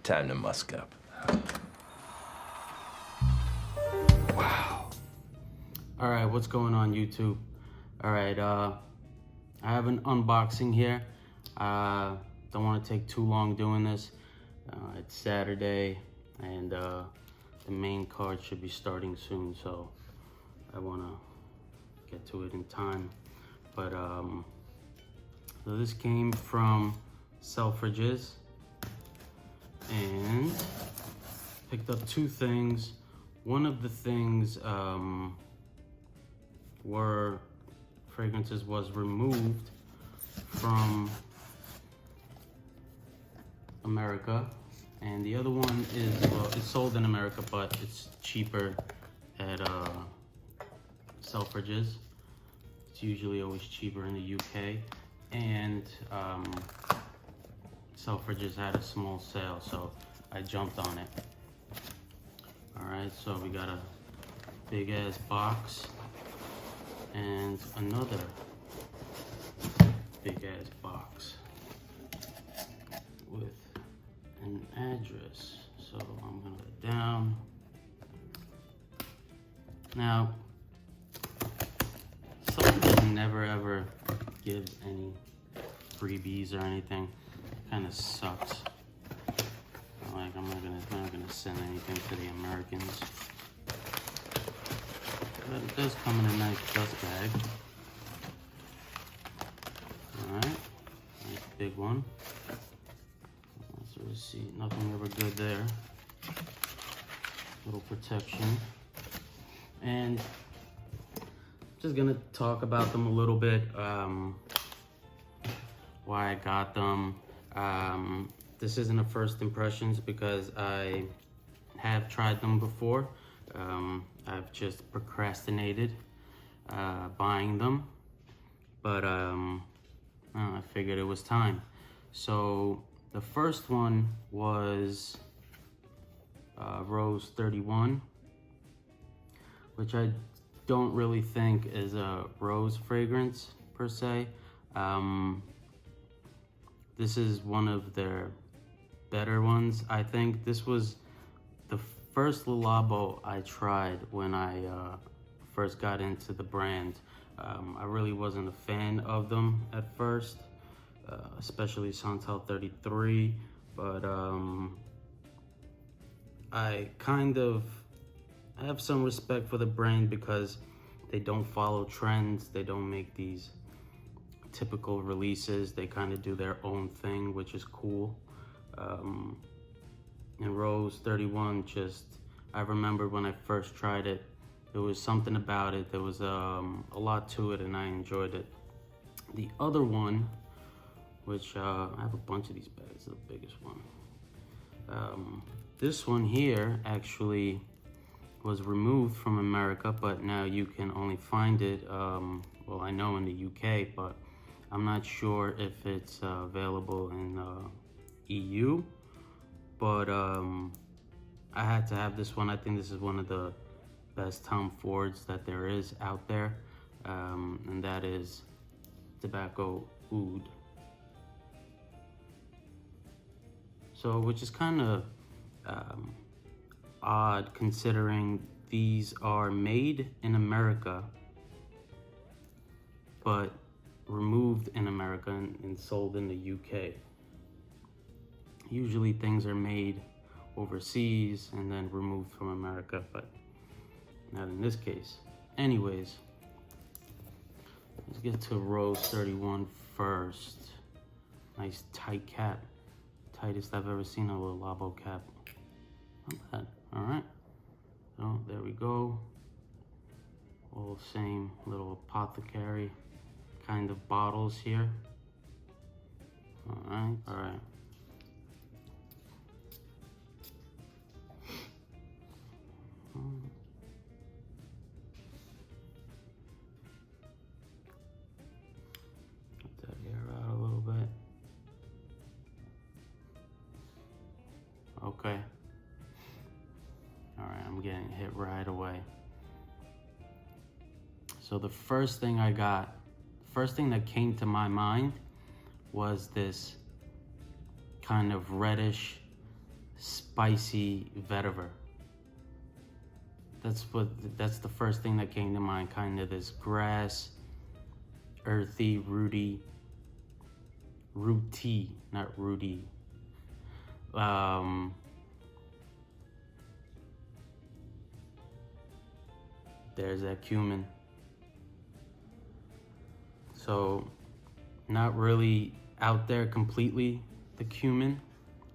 Time to musk up. Wow. All right, what's going on, YouTube? All right, I have an unboxing here. Don't want to take too long doing this. It's Saturday, and the main card should be starting soon, so I want to get to it in time. But so this came from Selfridges, and picked up two things. One of the things fragrances was removed from America, and the other one is, well, it's sold in America, but it's cheaper at Selfridges. It's usually always cheaper in the UK, and Selfridges had a small sale, so I jumped on it. All right, so we got a big ass box and another big ass box with an address. So I'm gonna put it down. Now, Selfridges never ever gives any freebies or anything. Kind of sucks. Like, I'm not gonna send anything to the Americans. But it does come in a nice dust bag. Alright, nice big one. That's a receipt, nothing ever good there. Little protection. And just gonna talk about them a little bit, why I got them. This isn't a first impressions because I have tried them before. I've just procrastinated buying them, but I figured it was time. So the first one was Rose 31, which I don't really think is a rose fragrance per se. This is one of their better ones. I think this was the first Labo I tried when I first got into the brand. I really wasn't a fan of them at first, especially Santal 33, but I have some respect for the brand because they don't follow trends. They don't make these typical releases. They kind of do their own thing, which is cool. And Rose 31, I remember when I first tried it, there was something about it. There was a lot to it, and I enjoyed it. The other one, which I have a bunch of these bags, the biggest one. This one here actually was removed from America, but now you can only find it, well, I know in the UK, but I'm not sure if it's available in EU, but I had to have this one. I think this is one of the best Tom Fords that there is out there, and that is Tobacco Oud. So, which is kind of odd considering these are made in America, but removed in America and sold in the UK. Usually things are made overseas and then removed from America, but not in this case. Anyways, let's get to Rose 31 first. Nice tight cap. Tightest I've ever seen a little Labo cap. Not bad. All right. So there we go. All same little apothecary kind of bottles here. All right. All right. Get that hair out a little bit. Okay. All right, I'm getting hit right away. So the first thing that came to my mind was this kind of reddish spicy vetiver. That's the first thing that came to mind, kind of this grass, earthy, rooty, not rooty. There's that cumin. So not really out there completely, the cumin,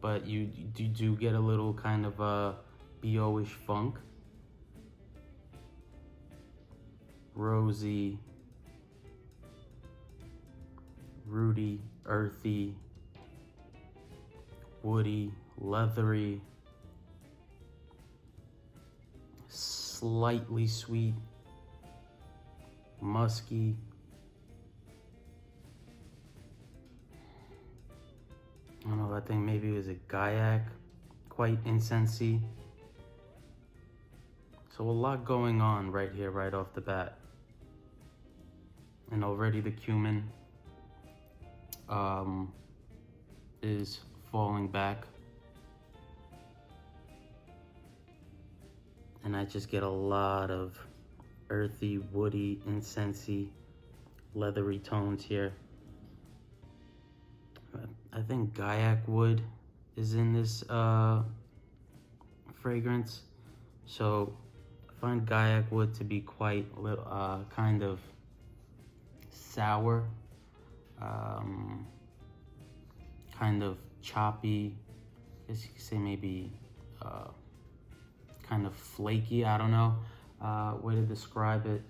but you do get a little kind of a BO-ish funk. Rosy, rooty, earthy, woody, leathery, slightly sweet, musky. I don't know, I think maybe it was a Gaiac, quite incensey. So a lot going on right here, right off the bat. And already the cumin is falling back. And I just get a lot of earthy, woody, incensey, leathery tones here. I think Gaiac wood is in this fragrance. So I find Gaiac wood to be quite kind of sour, kind of choppy. I guess you could say maybe kind of flaky. I don't know way to describe it.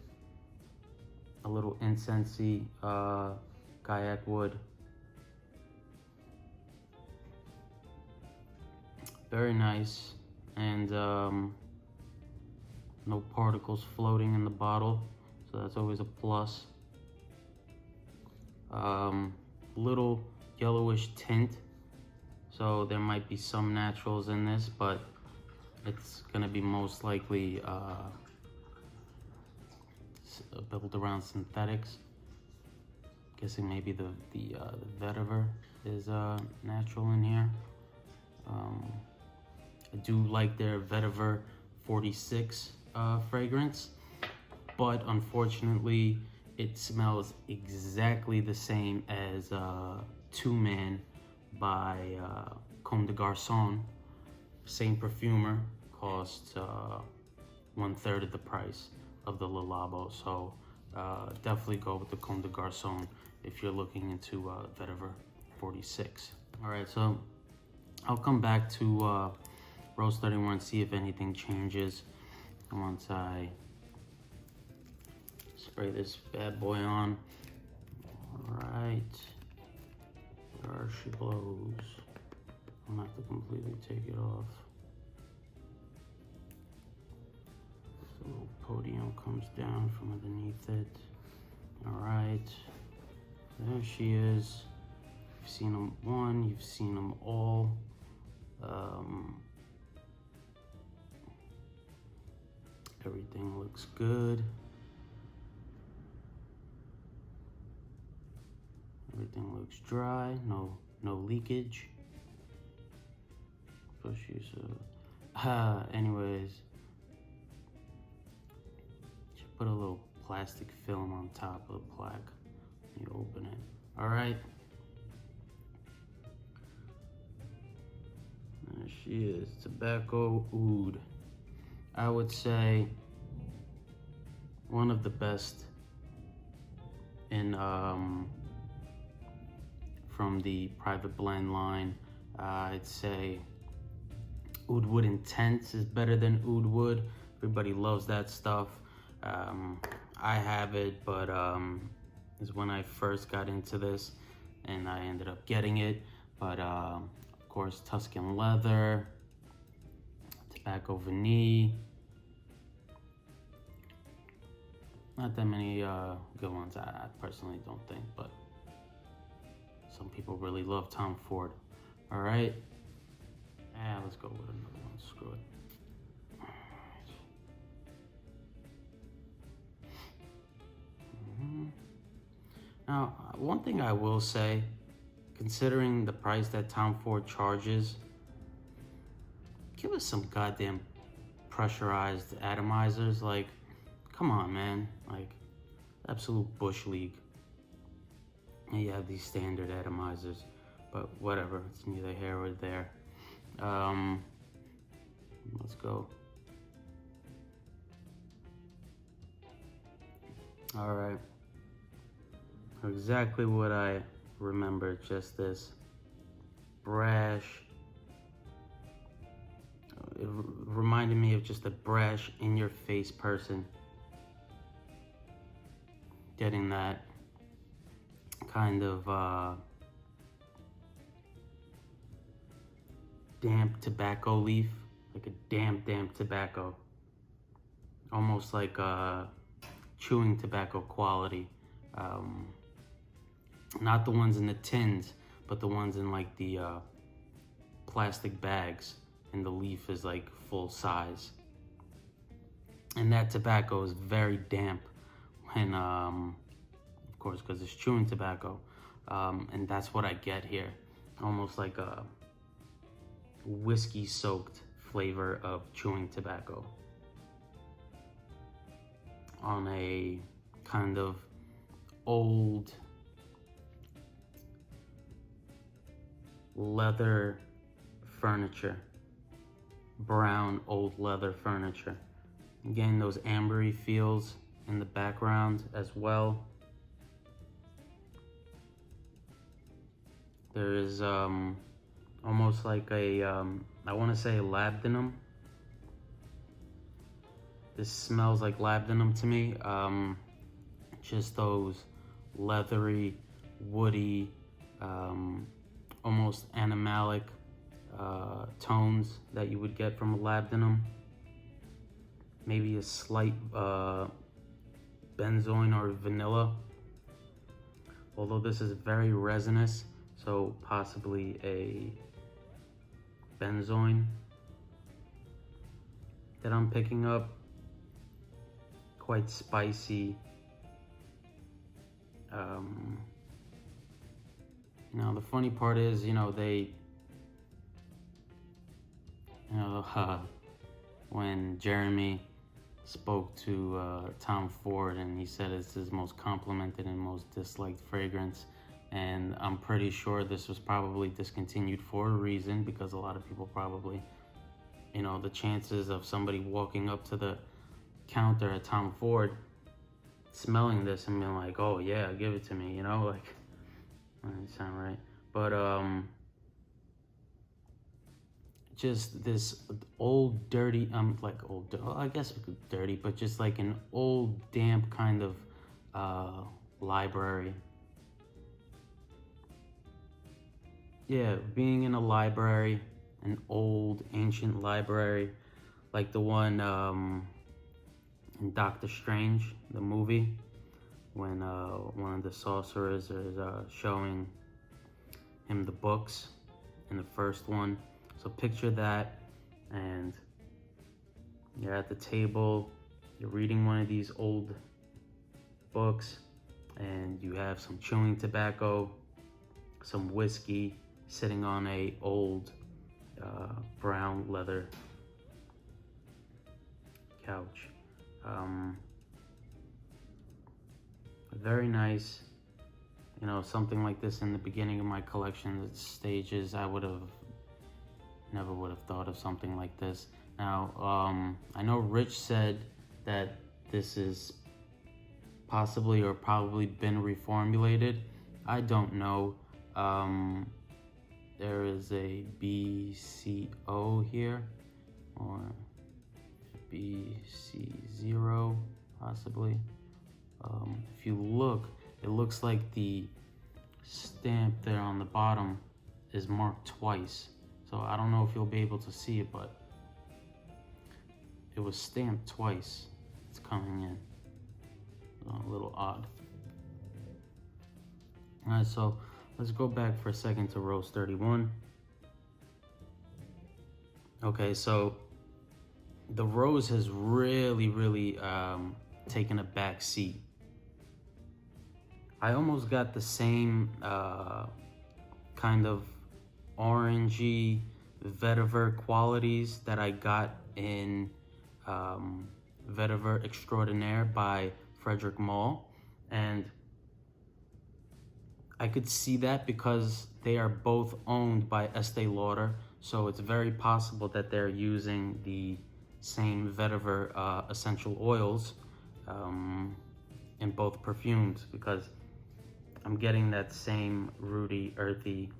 A little incensey Gaiac wood. Very nice, and no particles floating in the bottle, so that's always a plus. Little yellowish tint, so there might be some naturals in this, but it's gonna be most likely built around synthetics. Guessing maybe the vetiver is natural in here. I do like their vetiver 46 fragrance, but unfortunately it smells exactly the same as Two Man by Comme des Garçons. Same perfumer, costs 1/3 of the price of the Labo. So definitely go with the Comme des Garçons if you're looking into vetiver 46. All right, so I'll come back to Rose 31, see if anything changes once I spray this bad boy on. All right, there she blows. I'm gonna have to completely take it off. This little podium comes down from underneath it. All right, there she is. You've seen them one, you've seen them all. Everything looks good. Everything looks dry, no leakage. Anyways, just put a little plastic film on top of the plaque. You open it. All right. There she is, Tobacco Oud. I would say one of the best in from the private blend line. I'd say Oud Wood Intense is better than Oud Wood. Everybody loves that stuff. I have it, but is when I first got into this, and I ended up getting it. But of course, Tuscan Leather, Tobacco Vanille. Not that many good ones, I personally don't think, but some people really love Tom Ford. All right, let's go with another one. Screw it. Now, one thing I will say, considering the price that Tom Ford charges, give us some goddamn pressurized atomizers. Like, come on, man. Like, absolute bush league. And you have these standard atomizers, but whatever. It's neither here or there. Let's go. All right. Exactly what I remember. Just this brash. It reminded me of just a brash, in-your-face person. Getting that kind of damp tobacco leaf, like a damp tobacco. Almost like chewing tobacco quality. Not the ones in the tins, but the ones in like the plastic bags, and the leaf is like full size. And that tobacco is very damp when, of course, because it's chewing tobacco. And that's what I get here. Almost like a whiskey soaked flavor of chewing tobacco on a kind of old leather furniture, brown old leather furniture. Again, those ambery feels in the background as well. There is almost like a, I want to say labdanum. This smells like labdanum to me. Just those leathery, woody, almost animalic tones that you would get from a labdanum. Maybe a slight benzoin or vanilla. Although this is very resinous, so possibly a benzoin that I'm picking up. Quite spicy. Now the funny part is, when Jeremy spoke to Tom Ford, and he said it's his most complimented and most disliked fragrance, and I'm pretty sure this was probably discontinued for a reason, because a lot of people probably, the chances of somebody walking up to the counter at Tom Ford smelling this and being like, oh yeah, give it to me, like, that doesn't sound right. But just this old dirty, I guess dirty, but just like an old damp kind of library. Yeah, being in a library, an old ancient library, like the one in Doctor Strange, the movie, when one of the sorcerers is showing him the books in the first one. So picture that, and you're at the table, you're reading one of these old books, and you have some chewing tobacco, some whiskey sitting on a old brown leather couch. Very nice. Something like this in the beginning of my collection stages, I never would have thought of something like this. Now, I know Rich said that this is possibly or probably been reformulated. I don't know. There is a BCO here, or BC0 possibly. If you look, it looks like the stamp there on the bottom is marked twice. So I don't know if you'll be able to see it, but it was stamped twice. It's coming in. A little odd. All right, so let's go back for a second to Rose 31. Okay, so the Rose has really taken a back seat. I almost got the same kind of orangey, vetiver qualities that I got in Vetiver Extraordinaire by Frederick Mall. And I could see that because they are both owned by Estee Lauder, so it's very possible that they're using the same vetiver essential oils in both perfumes, because I'm getting that same rooty, earthy,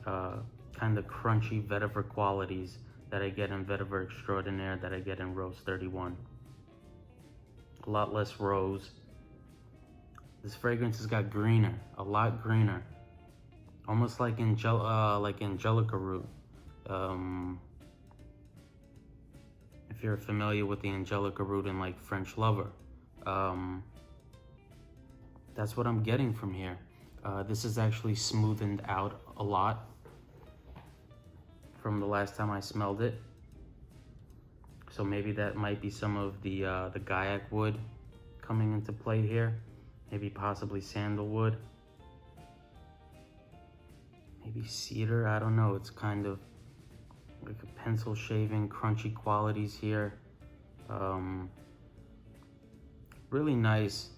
kind of crunchy vetiver qualities that I get in Vetiver Extraordinaire, that I get in Rose 31. A lot less rose. This fragrance has got greener, a lot greener, almost like angelica root. If you're familiar with the angelica root in like French Lover, that's what I'm getting from here. This is actually smoothened out a lot from the last time I smelled it. So maybe that might be some of the Gaiac wood coming into play here. Maybe possibly sandalwood. Maybe cedar, I don't know. It's kind of like a pencil shaving, crunchy qualities here. Really nice.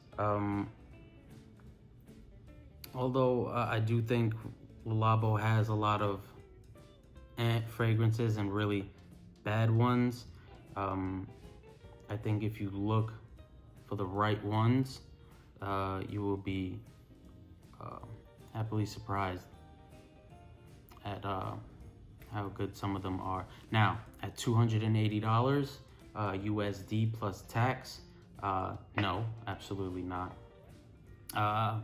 Although I do think Labo has a lot of fragrances and really bad ones. I think if you look for the right ones, you will be happily surprised at how good some of them are. Now, at $280 USD plus tax, no, absolutely not. A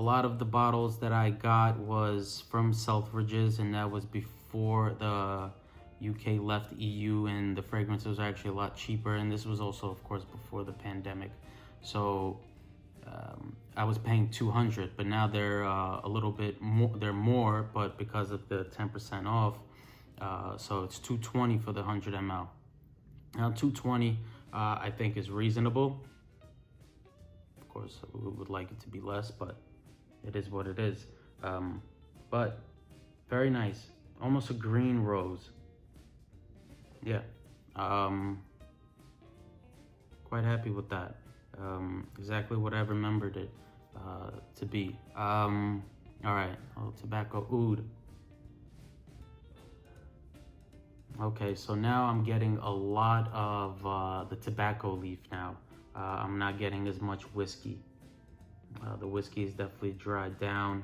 lot of the bottles that I got was from Selfridges, and that was before the UK left EU, and the fragrance was actually a lot cheaper, and this was also, of course, before the pandemic. So I was paying $200, but now they're a little bit more. They're more, but because of the 10% off, so it's $220 for the 100 ml. Now $220, I think, is reasonable. Of course, we would like it to be less, but it is what it is. But very nice, almost a green rose. Yeah, quite happy with that. Exactly what I remembered it to be. All right, Tobacco Oud. Okay, so now I'm getting a lot of the tobacco leaf now. I'm not getting as much whiskey. The whiskey is definitely dried down.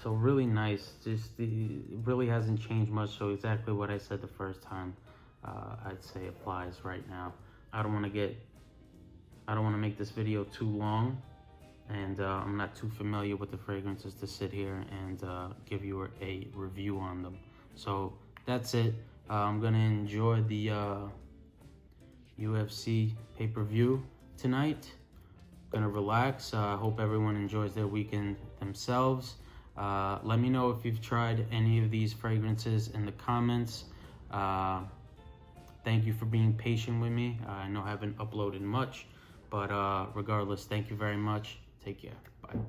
So really nice. Just it really hasn't changed much. So exactly what I said the first time, I'd say applies right now. I don't want to make this video too long, and I'm not too familiar with the fragrances to sit here and give you a review on them. So that's it. I'm gonna enjoy the UFC pay-per-view tonight. Gonna relax. I hope everyone enjoys their weekend themselves. Let me know if you've tried any of these fragrances in the comments. Thank you for being patient with me. I know I haven't uploaded much, but regardless, thank you very much. Take care. Bye.